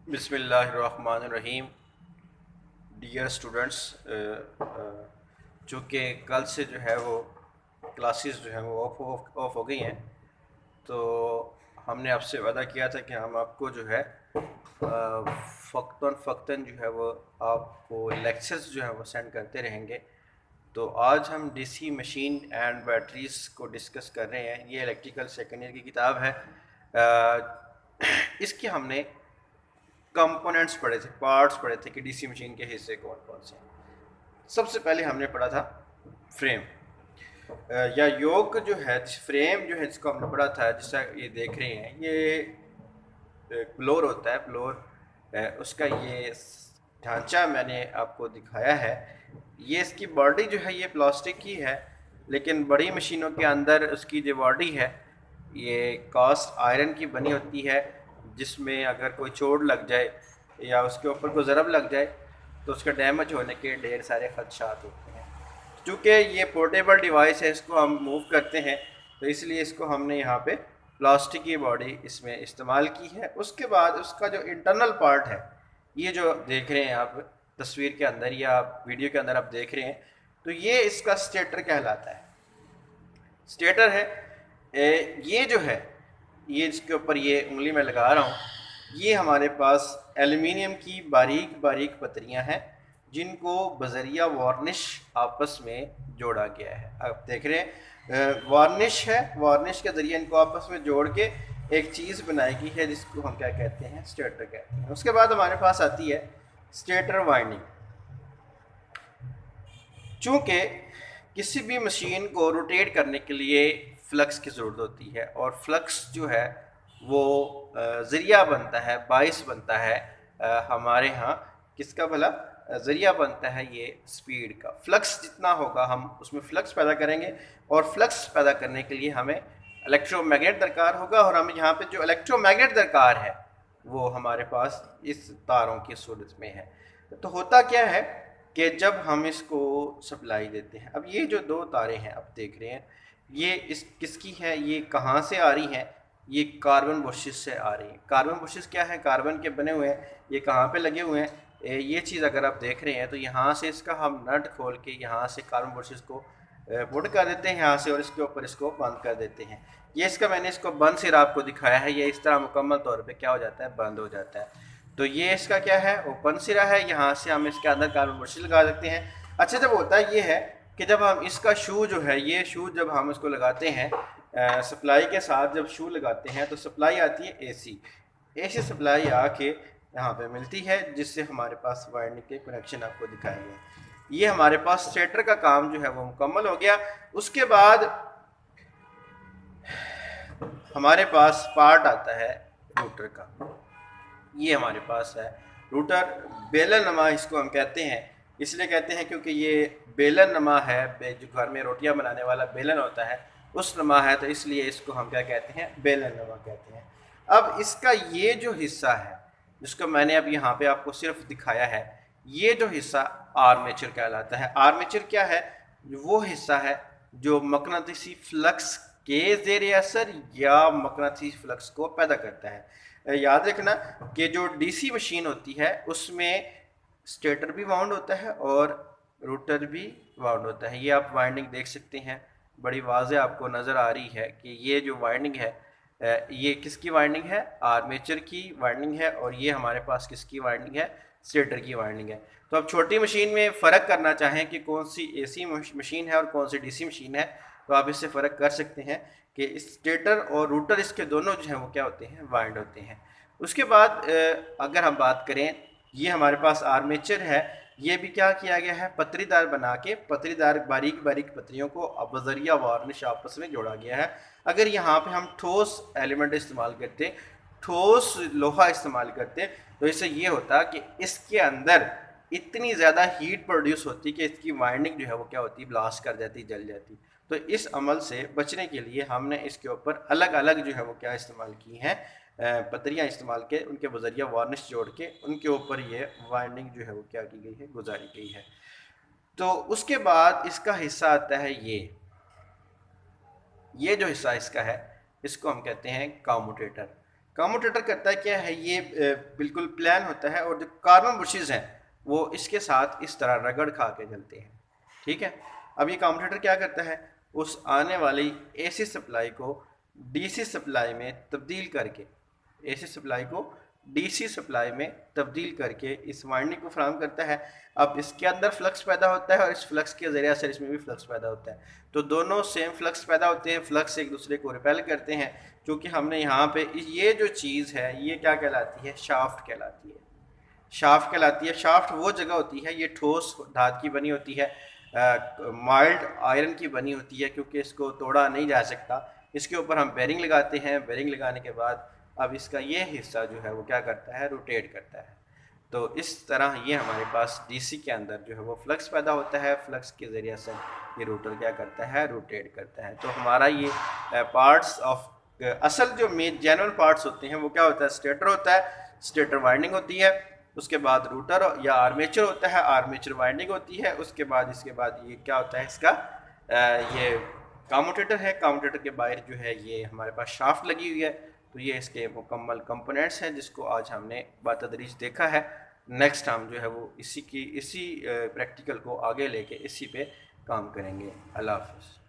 बिस्मिल्लाहिर्रहमानिर्रहीम। Dear students, चूँकि कल से जो है वो क्लासेस जो है वो ऑफ हो गई हैं, तो हमने आपसे वादा किया था कि हम आपको जो है फ़क्तन जो है वो आपको लेक्चर्स जो है वो सेंड करते रहेंगे। तो आज हम डीसी मशीन एंड बैटरीज़ को डिस्कस कर रहे हैं। ये इलेक्ट्रिकल सेकेंड ईयर की किताब है। इसके हमने कंपोनेंट्स पढ़े थे, पार्ट्स पढ़े थे कि डीसी मशीन के हिस्से कौन कौन से हैं। सबसे पहले हमने पढ़ा था फ्रेम या योक जो है, फ्रेम जो है जिसको हमने पढ़ा था, जैसा ये देख रहे हैं, ये फ्लोर होता है। फ्लोर उसका ये ढांचा मैंने आपको दिखाया है। ये इसकी बॉडी जो है ये प्लास्टिक की है, लेकिन बड़ी मशीनों के अंदर उसकी जो बॉडी है ये कास्ट आयरन की बनी होती है, जिसमें अगर कोई चोट लग जाए या उसके ऊपर कोई ज़रब लग जाए तो उसके डैमेज होने के ढेर सारे खदशात होते हैं। चूँकि ये पोर्टेबल डिवाइस है, इसको हम मूव करते हैं, तो इसलिए इसको हमने यहाँ पे प्लास्टिक की बॉडी इसमें इस्तेमाल की है। उसके बाद उसका जो इंटरनल पार्ट है, ये जो देख रहे हैं आप तस्वीर के अंदर या वीडियो के अंदर आप देख रहे हैं, तो ये इसका स्टेटर कहलाता है। स्टेटर है ये जो है, ये जिसके ऊपर ये उंगली में लगा रहा हूँ, ये हमारे पास एल्युमिनियम की बारीक बारीक पतरियाँ हैं, जिनको बजरिया वार्निश आपस में जोड़ा गया है। आप देख रहे हैं वार्निश है, वार्निश के ज़रिए इनको आपस में जोड़ के एक चीज़ बनाई गई है, जिसको हम क्या कहते हैं, स्टेटर कहते हैं। उसके बाद हमारे पास आती है स्टेटर वाइंडिंग। चूँकि किसी भी मशीन को रोटेट करने के लिए फ्लक्स की ज़रूरत होती है, और फ्लक्स जो है वो ज़रिया बनता है, बाइस बनता है हमारे यहाँ किसका भला, ज़रिया बनता है ये स्पीड का। फ्लक्स जितना होगा हम उसमें फ्लक्स पैदा करेंगे, और फ्लक्स पैदा करने के लिए हमें इलेक्ट्रोमैग्नेट दरकार होगा, और हमें यहाँ पे जो इलेक्ट्रोमैग्नेट दरकार है वो हमारे पास इस तारों की सूरत में है। तो होता क्या है कि जब हम इसको सप्लाई देते हैं, अब ये जो दो तारें हैं आप देख रहे हैं, ये इस किसकी है, ये कहाँ से आ रही हैं, ये कार्बन बुशेस से आ रही हैं। कार्बन बुशेस क्या है, कार्बन के बने हुए हैं, ये कहाँ पे लगे हुए हैं, ये चीज़ अगर आप देख रहे हैं तो यहाँ से इसका हम नट खोल के यहाँ से कार्बन बुशेस को पुट कर देते हैं यहाँ से, और इसके ऊपर इसको बंद कर देते हैं। ये इसका मैंने इसको बंद सिरा आपको दिखाया है, ये इस तरह मुकम्मल तौर पे क्या हो जाता है, बंद हो जाता है। तो ये इसका क्या है, ओपन सिरा है, यहाँ से हम इसके अंदर कार्बन बुशेस लगा सकते हैं। अच्छा, जब होता है ये है कि जब हम इसका शू जो है, ये शू जब हम इसको लगाते हैं सप्लाई के साथ, जब शू लगाते हैं तो सप्लाई आती है एसी सप्लाई आके यहाँ पे मिलती है, जिससे हमारे पास वायरिंग के कनेक्शन आपको दिखाए गए। ये हमारे पास स्टेटर का काम जो है वो मुकम्मल हो गया। उसके बाद हमारे पास पार्ट आता है रोटर का। ये हमारे पास है रूटर, बेलन नमा इसको हम कहते हैं। इसलिए कहते हैं क्योंकि ये बेलन नमा है, जो घर में रोटियां बनाने वाला बेलन होता है उस नमा है, तो इसलिए इसको हम क्या कहते हैं, बेलन नमा कहते हैं। अब इसका ये जो हिस्सा है जिसको मैंने अब यहाँ पे आपको सिर्फ दिखाया है, ये जो हिस्सा आर्मेचर कहलाता है। आर्मेचर क्या है, वो हिस्सा है जो मकनातीसी फ्लक्स के ज़ेर असर या मकनातीसी फ्लक्स को पैदा करता है। याद रखना कि जो डीसी मशीन होती है उसमें स्टेटर भी वाउंड होता है और रोटर भी वाउंड होता है। ये आप वाइंडिंग देख सकते हैं, बड़ी वाज़े आपको नज़र आ रही है कि ये जो वाइंडिंग है ये किसकी वाइंडिंग है, आर्मेचर की वाइंडिंग है, और ये हमारे पास किसकी वाइंडिंग है, स्टेटर की वाइंडिंग है। तो अब छोटी मशीन में फ़र्क करना चाहें कि कौन सी एसी मशीन है और कौन सी डीसी मशीन है, तो आप इससे फ़र्क कर सकते हैं कि स्टेटर और रूटर इसके दोनों जो हैं वो क्या होते हैं, वाइंड होते हैं। उसके बाद अगर हम बात करें, ये हमारे पास आर्मेचर है, ये भी क्या किया गया है, पतरीदार बना के, पतरीदार बारीक बारीक पतरियों को अब बजरिया वार्निश आपस में जोड़ा गया है। अगर यहाँ पे हम ठोस एलिमेंट इस्तेमाल करते, ठोस लोहा इस्तेमाल करते, तो इससे ये होता कि इसके अंदर इतनी ज़्यादा हीट प्रोड्यूस होती कि इसकी वाइंडिंग जो है वो क्या होती, ब्लास्ट कर जाती, जल जाती। तो इस अमल से बचने के लिए हमने इसके ऊपर अलग अलग जो है वो क्या इस्तेमाल की हैं, पतरियाँ इस्तेमाल के, उनके बजरिया वार्निश जोड़ के उनके ऊपर ये वाइंडिंग जो है वो क्या की गई है, गुजारी गई है। तो उसके बाद इसका हिस्सा आता है ये जो हिस्सा इसका है, इसको हम कहते हैं कम्यूटेटर। कम्यूटेटर करता है क्या है, ये बिल्कुल प्लान होता है और जो कार्बन बुशेस हैं वो इसके साथ इस तरह रगड़ खा के चलते हैं। ठीक है, अब ये कम्यूटेटर क्या करता है, उस आने वाली एसी सप्लाई को डीसी सप्लाई में तब्दील करके, एसी सप्लाई को डीसी सप्लाई में तब्दील करके इस वाइंडिंग को फराहम करता है। अब इसके अंदर फ्लक्स पैदा होता है और इस फ्लक्स के ज़रिए से इसमें भी फ्लक्स पैदा होता है, तो दोनों सेम फ्लक्स पैदा होते हैं, फ्लक्स एक दूसरे को रिपेल करते हैं। क्योंकि हमने यहाँ पे ये जो चीज़ है ये क्या कहलाती है, शाफ्ट कहलाती है। शाफ्ट कहलाती है। शाफ्ट वो जगह होती है, ये ठोस धात की बनी होती है, माइल्ड आयरन की बनी होती है, क्योंकि इसको तोड़ा नहीं जा सकता। इसके ऊपर हम बेरिंग लगाते हैं, बेरिंग लगाने के बाद अब इसका ये हिस्सा जो है वो क्या करता है, रोटेट करता है। तो इस तरह ये हमारे पास डीसी के अंदर जो है वो फ्लक्स पैदा होता है, फ्लक्स के ज़रिए से ये रोटर क्या करता है, रोटेट करता है। तो हमारा ये पार्ट्स ऑफ असल जो मेन जनरल पार्ट्स होते हैं वो क्या होता है, स्टेटर होता है, स्टेटर वाइंडिंग होती है, उसके बाद रूटर या आर्मेचर होता है, आर्मेचर वाइंडिंग होती है, उसके बाद इसके बाद ये क्या होता है, इसका ये कम्यूटेटर है। कम्यूटेटर के बाहर जो है ये हमारे पास शाफ्ट लगी हुई है। तो ये इसके मुकम्मल कंपोनेंट्स हैं जिसको आज हमने बातदरीज देखा है। नेक्स्ट हम जो है वो इसी प्रैक्टिकल को आगे लेके इसी पे काम करेंगे। अल्लाह हाफ़िज़।